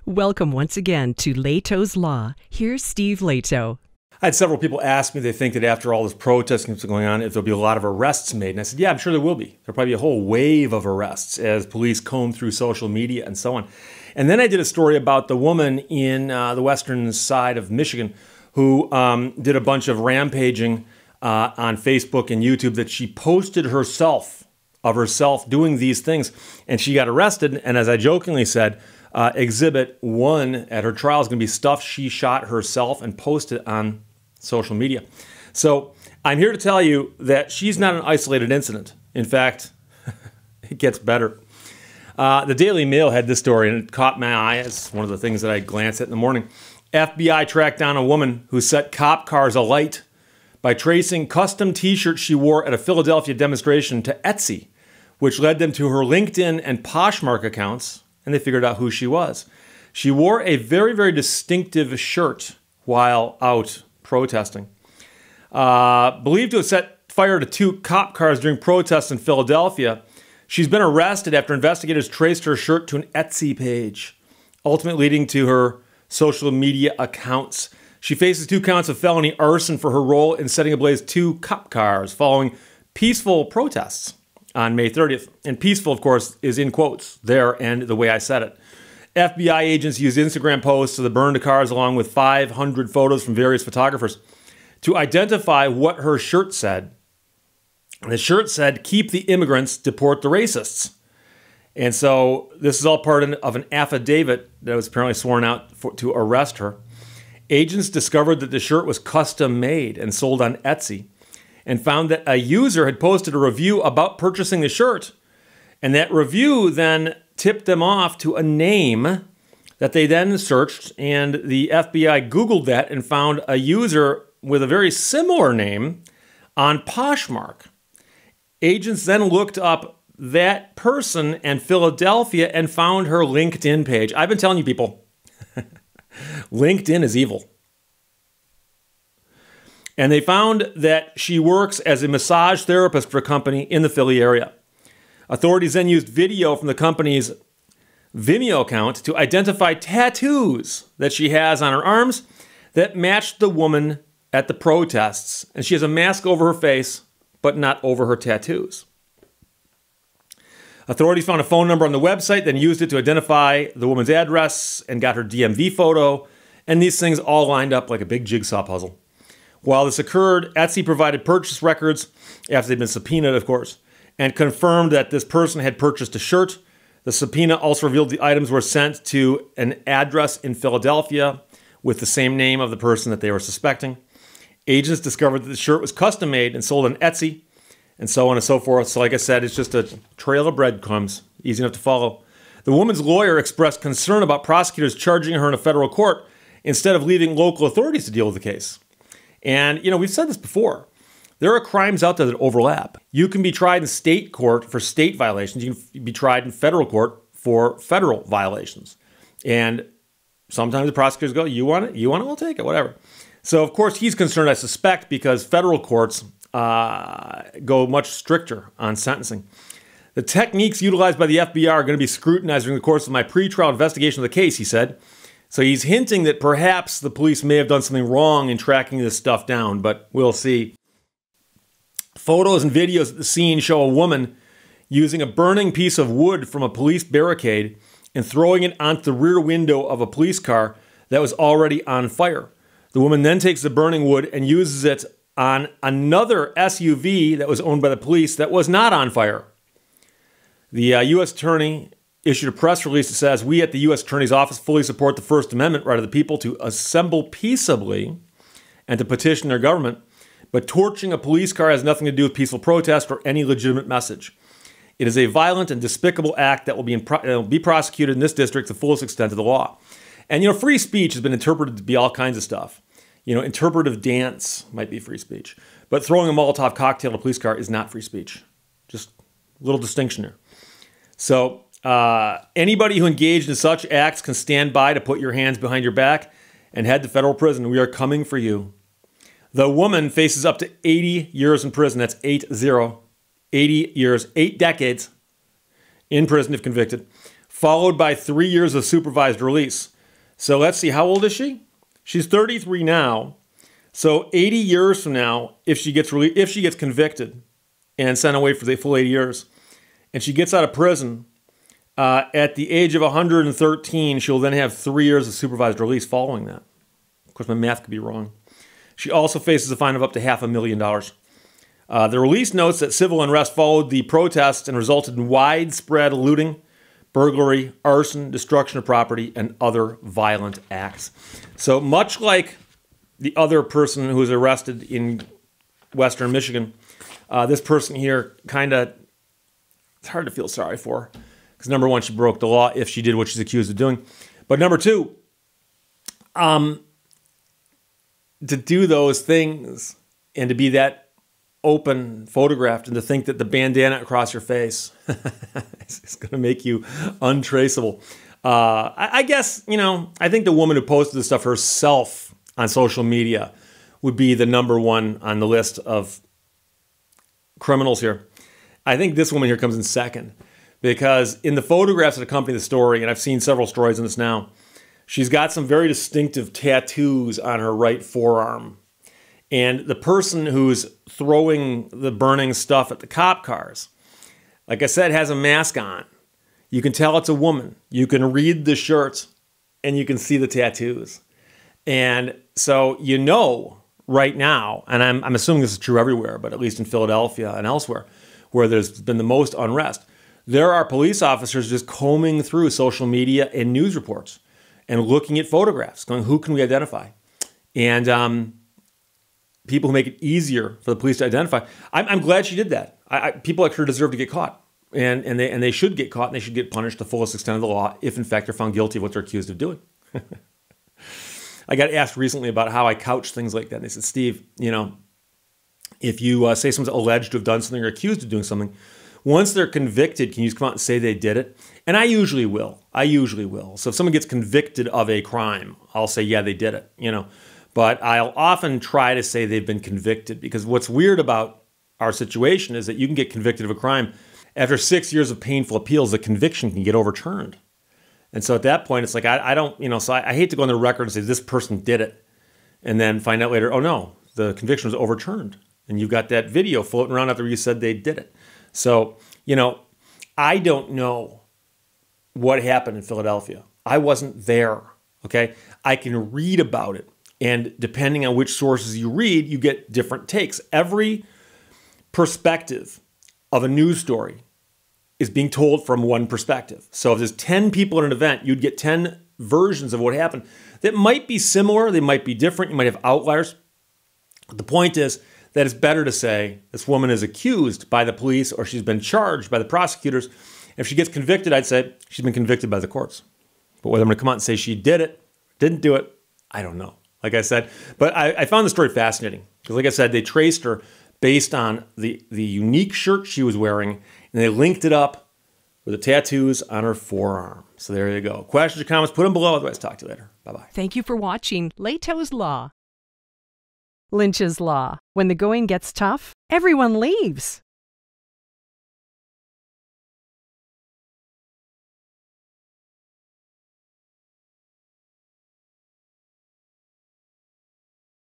Welcome once again to Lehto's Law. Here's Steve Lehto. I had several people ask me if they think that after all this protesting that's going on, if there'll be a lot of arrests made. And I said, yeah, I'm sure there will be. There'll probably be a whole wave of arrests as police comb through social media and so on. And then I did a story about the woman in the western side of Michigan who did a bunch of rampaging on Facebook and YouTube that she posted herself doing these things. And she got arrested. And as I jokingly said, Exhibit 1 at her trial is going to be stuff she shot herself and posted on social media. So I'm here to tell you that she's not an isolated incident. In fact, it gets better. The Daily Mail had this story, and it caught my eye. It's one of the things that I glance at in the morning. FBI tracked down a woman who set cop cars alight by tracing custom T-shirts she wore at a Philadelphia demonstration to Etsy, which led them to her LinkedIn and Poshmark accounts, and they figured out who she was. She wore a very, very distinctive shirt while out protesting. Believed to have set fire to 2 cop cars during protests in Philadelphia, she's been arrested after investigators traced her shirt to an Etsy page, ultimately leading to her social media accounts. She faces 2 counts of felony arson for her role in setting ablaze 2 cop cars following peaceful protests on May 30th. And peaceful, of course, is in quotes there and the way I said it. FBI agents used Instagram posts of the burned cars along with 500 photos from various photographers to identify what her shirt said. And the shirt said, "Keep the immigrants, deport the racists." And so this is all part of an affidavit that was apparently sworn out to arrest her. Agents discovered that the shirt was custom made and sold on Etsy and found that a user had posted a review about purchasing the shirt. And that review then tipped them off to a name that they then searched, and the FBI Googled that and found a user with a very similar name on Poshmark. Agents then looked up that person in Philadelphia and found her LinkedIn page. I've been telling you people, LinkedIn is evil. And they found that she works as a massage therapist for a company in the Philly area. Authorities then used video from the company's Vimeo account to identify tattoos that she has on her arms that matched the woman at the protests. And she has a mask over her face, but not over her tattoos. Authorities found a phone number on the website, then used it to identify the woman's address and got her DMV photo. And these things all lined up like a big jigsaw puzzle. While this occurred, Etsy provided purchase records after they'd been subpoenaed, of course, and confirmed that this person had purchased a shirt. The subpoena also revealed the items were sent to an address in Philadelphia with the same name of the person that they were suspecting. Agents discovered that the shirt was custom made and sold on Etsy, and so on and so forth. So like I said, it's just a trail of breadcrumbs, easy enough to follow. The woman's lawyer expressed concern about prosecutors charging her in a federal court instead of leaving local authorities to deal with the case. And, you know, we've said this before. There are crimes out there that overlap. You can be tried in state court for state violations. You can be tried in federal court for federal violations. And sometimes the prosecutors go, you want it? You want it? We'll take it, whatever. So, of course, he's concerned, I suspect, because federal courts go much stricter on sentencing. The techniques utilized by the FBI are going to be scrutinized during the course of my pretrial investigation of the case, he said. So he's hinting that perhaps the police may have done something wrong in tracking this stuff down, but we'll see. Photos and videos at the scene show a woman using a burning piece of wood from a police barricade and throwing it onto the rear window of a police car that was already on fire. The woman then takes the burning wood and uses it on another SUV that was owned by the police that was not on fire. The U.S. Attorney issued a press release that says, "We at the U.S. Attorney's Office fully support the First Amendment right of the people to assemble peaceably and to petition their government. But torching a police car has nothing to do with peaceful protest or any legitimate message. It is a violent and despicable act that will be prosecuted in this district to the fullest extent of the law." And, you know, free speech has been interpreted to be all kinds of stuff. You know, interpretive dance might be free speech. But throwing a Molotov cocktail at a police car is not free speech. Just a little distinction here. So anybody who engaged in such acts can stand by to put your hands behind your back and head to federal prison. We are coming for you. The woman faces up to 80 years in prison. That's 80. 80 years, 8 decades in prison if convicted, followed by 3 years of supervised release. So let's see, how old is she? She's 33 now. So 80 years from now, if she gets convicted and sent away for the full 80 years, and she gets out of prison, at the age of 113, she'll then have 3 years of supervised release following that. Of course, my math could be wrong. She also faces a fine of up to $500,000. The release notes that civil unrest followed the protests and resulted in widespread looting, burglary, arson, destruction of property, and other violent acts. So much like the other person who was arrested in Western Michigan, this person here it's hard to feel sorry for. Because number one, she broke the law if she did what she's accused of doing. But number two, to do those things and to be that open photographed and to think that the bandana across your face is going to make you untraceable. I guess, I think the woman who posted this stuff herself on social media would be the number one on the list of criminals here. I think this woman here comes in second. Because in the photographs that accompany the story, and I've seen several stories on this now, she's got some very distinctive tattoos on her right forearm. And the person who's throwing the burning stuff at the cop cars, like I said, has a mask on. You can tell it's a woman. You can read the shirt, and you can see the tattoos. And so right now, and I'm assuming this is true everywhere, but at least in Philadelphia and elsewhere, where there's been the most unrest, there are police officers just combing through social media and news reports and looking at photographs, going, who can we identify? And people who make it easier for the police to identify. I'm glad she did that. People like her deserve to get caught. And they should get caught, and they should get punished to the fullest extent of the law if, in fact, they're found guilty of what they're accused of doing. I got asked recently about how I couch things like that. And they said, Steve, if you say someone's alleged to have done something or accused of doing something, once they're convicted, can you just come out and say they did it? And I usually will. So if someone gets convicted of a crime, I'll say, yeah, they did it, But I'll often try to say they've been convicted, because what's weird about our situation is that you can get convicted of a crime. After 6 years of painful appeals, the conviction can get overturned. And so at that point, it's like, I don't, so I hate to go on the record and say this person did it and then find out later, oh no, the conviction was overturned. And you've got that video floating around after you said they did it. So, I don't know what happened in Philadelphia. I wasn't there, okay? I can read about it. And depending on which sources you read, you get different takes. Every perspective of a news story is being told from one perspective. So if there's 10 people at an event, you'd get 10 versions of what happened that might be similar, they might be different, you might have outliers. But the point is that it's better to say this woman is accused by the police or she's been charged by the prosecutors. If she gets convicted, I'd say she's been convicted by the courts. But whether I'm going to come out and say she did it, didn't do it, I don't know. Like I said, but I found the story fascinating because, like I said, they traced her based on the unique shirt she was wearing, and they linked it up with the tattoos on her forearm. So there you go. Questions or comments, put them below. Otherwise, talk to you later. Bye-bye. Thank you for watching Lehto's Law. Lynch's Law. When the going gets tough, everyone leaves.